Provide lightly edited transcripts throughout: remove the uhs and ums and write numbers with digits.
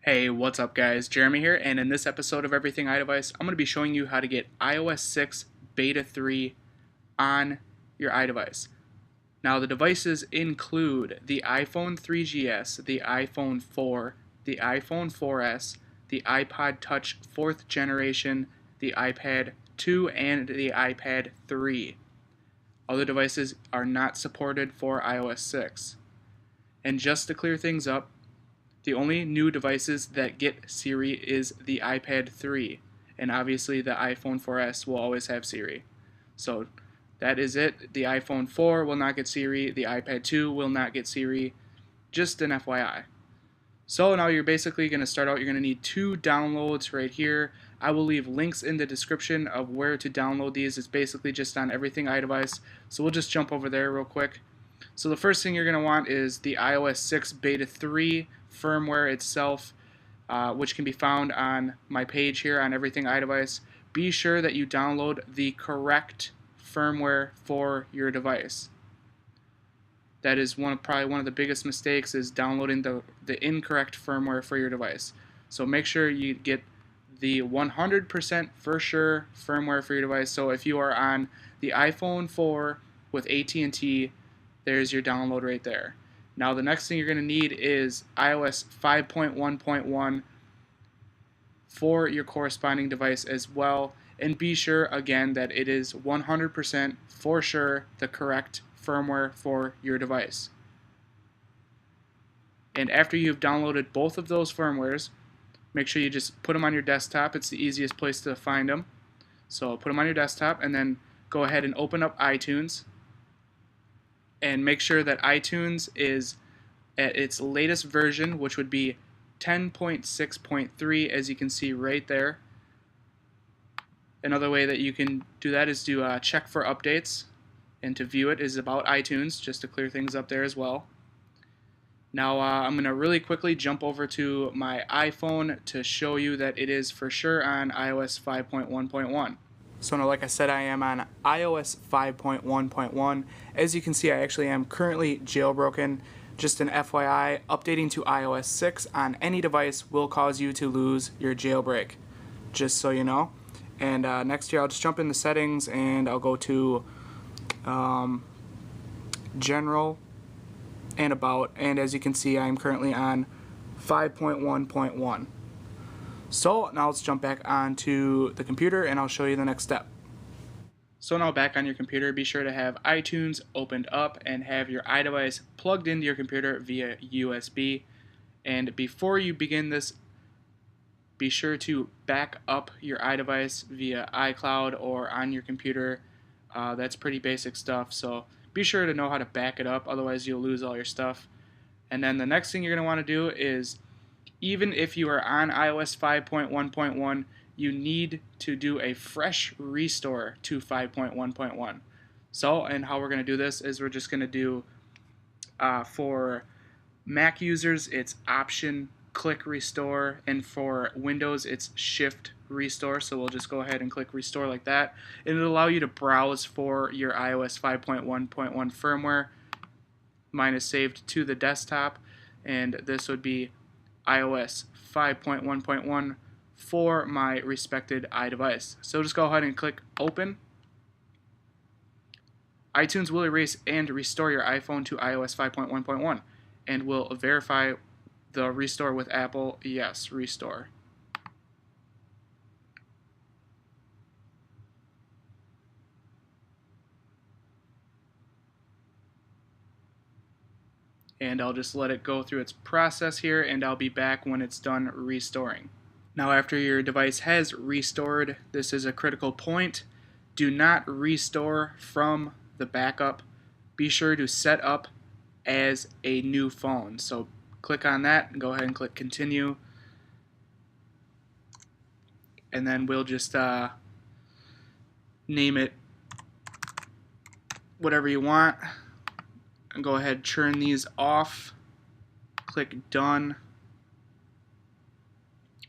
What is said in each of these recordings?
Hey, what's up guys? Jeremy here, and in this episode of Everything iDevice, I'm going to be showing you how to get iOS 6 Beta 3 on your iDevice. Now the devices include the iPhone 3GS, the iPhone 4, the iPhone 4S, the iPod Touch 4th generation, the iPad 2, and the iPad 3. Other devices are not supported for iOS 6. And just to clear things up, the only new devices that get Siri is the iPad 3, and obviously the iPhone 4S will always have Siri. So that is it. The iPhone 4 will not get Siri, the iPad 2 will not get Siri, just an FYI. So now you're basically going to start out, you're going to need two downloads right here. I will leave links in the description of where to download these. It's basically just on Everything iDevice, so we'll just jump over there real quick. So the first thing you're going to want is the iOS 6 Beta 3 firmware itself, which can be found on my page here on Everything iDevice. Be sure that you download the correct firmware for your device. That is probably one of the biggest mistakes, is downloading the incorrect firmware for your device. So make sure you get the 100% for sure firmware for your device. So if you are on the iPhone 4 with AT&T, there's your download right there. Now the next thing you're going to need is iOS 5.1.1 for your corresponding device as well. And be sure again that it is 100% for sure the correct firmware for your device. And after you've downloaded both of those firmwares, make sure you just put them on your desktop. It's the easiest place to find them. So put them on your desktop and then go ahead and open up iTunes. And make sure that iTunes is at its latest version, which would be 10.6.3, as you can see right there. Another way that you can do that is to check for updates, and to view it is about iTunes, just to clear things up there as well. Now I'm going to really quickly jump over to my iPhone to show you that it is for sure on iOS 5.1.1. So now, like I said, I am on iOS 5.1.1. As you can see, I actually am currently jailbroken. Just an FYI, updating to iOS 6 on any device will cause you to lose your jailbreak, just so you know. And next here, I'll just jump in the settings and I'll go to General and About. And as you can see, I'm currently on 5.1.1. So now let's jump back onto the computer and I'll show you the next step. So now back on your computer, be sure to have iTunes opened up and have your iDevice plugged into your computer via USB. And before you begin this, be sure to back up your iDevice via iCloud or on your computer. That's pretty basic stuff, so be sure to know how to back it up, otherwise you'll lose all your stuff. And then the next thing you're going to want to do is, even if you are on iOS 5.1.1, you need to do a fresh restore to 5.1.1. So, and how we're going to do this is we're just going to do, for Mac users, it's Option click Restore, and for Windows, it's Shift Restore. So we'll just go ahead and click Restore like that. And it'll allow you to browse for your iOS 5.1.1 firmware. Mine is saved to the desktop, and this would be iOS 5.1.1 for my respected iDevice. So just go ahead and click Open. iTunes will erase and restore your iPhone to iOS 5.1.1 and will verify the restore with Apple. Yes, restore. And I'll just let it go through its process here, and I'll be back when it's done restoring. Now after your device has restored, this is a critical point. Do not restore from the backup. Be sure to set up as a new phone. So click on that and go ahead and click Continue. And then we'll just name it whatever you want. And go ahead, turn these off. Click Done.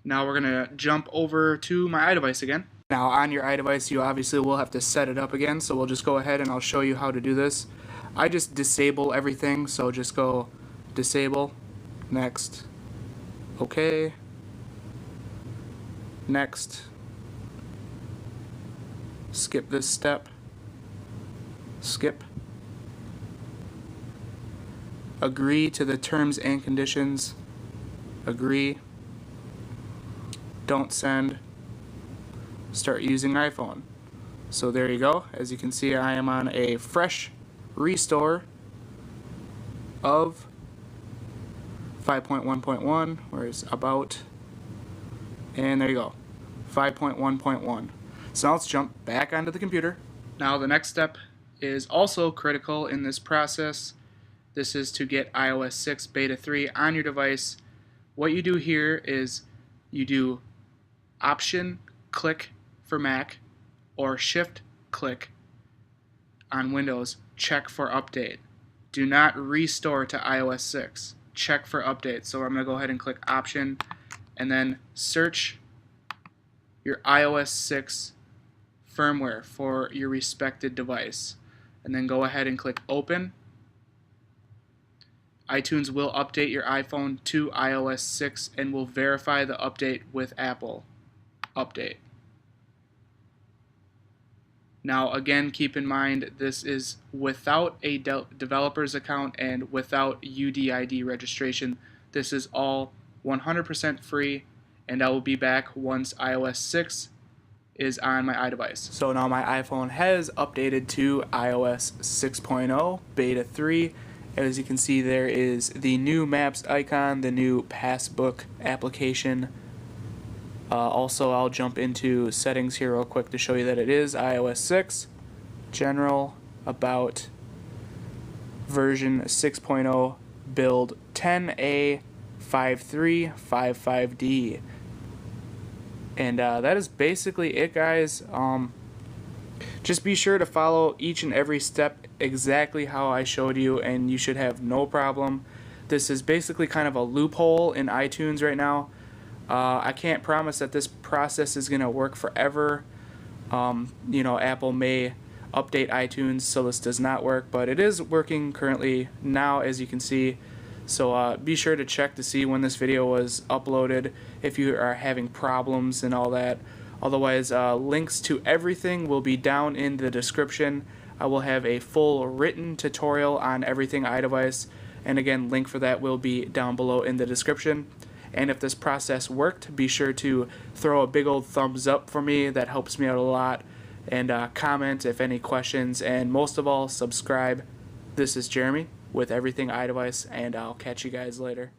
Now we're going to jump over to my iDevice again. Now on your iDevice, you obviously will have to set it up again, so we'll just go ahead and I'll show you how to do this. I just disable everything, so just go Disable, Next, OK, Next, skip this step, skip, agree to the terms and conditions, agree, don't send, start using iPhone. So there you go. As you can see, I am on a fresh restore of 5.1.1, where's about, and there you go, 5.1.1. So now let's jump back onto the computer. Now the next step is also critical in this process. This is to get iOS 6 Beta 3 on your device. What you do here is you do Option click for Mac or Shift click on Windows, check for update. Do not restore to iOS 6. Check for update. So I'm going to go ahead and click Option and then search your iOS 6 firmware for your respected device. And then go ahead and click Open. iTunes will update your iPhone to iOS 6 and will verify the update with Apple. Update. Now again, keep in mind this is without a developer's account and without UDID registration. This is all 100% free, and I will be back once iOS 6 is on my iDevice. So now my iPhone has updated to iOS 6.0 Beta 3. As you can see, there is the new Maps icon, the new Passbook application. Also, I'll jump into settings here real quick to show you that it is iOS 6, General, About, version 6.0, build 10A5355D. And that is basically it, guys. Just be sure to follow each and every step exactly how I showed you, and you should have no problem. This is basically kind of a loophole in iTunes right now. I can't promise that this process is going to work forever. You know, Apple may update iTunes so this does not work, but it is working currently now, as you can see. So be sure to check to see when this video was uploaded if you are having problems and all that. Otherwise, links to everything will be down in the description. I will have a full written tutorial on everything iDevice, and again, link for that will be down below in the description. And if this process worked, be sure to throw a big old thumbs up for me. That helps me out a lot. And comment if any questions, and most of all, subscribe. This is Jeremy with Everything iDevice, and I'll catch you guys later.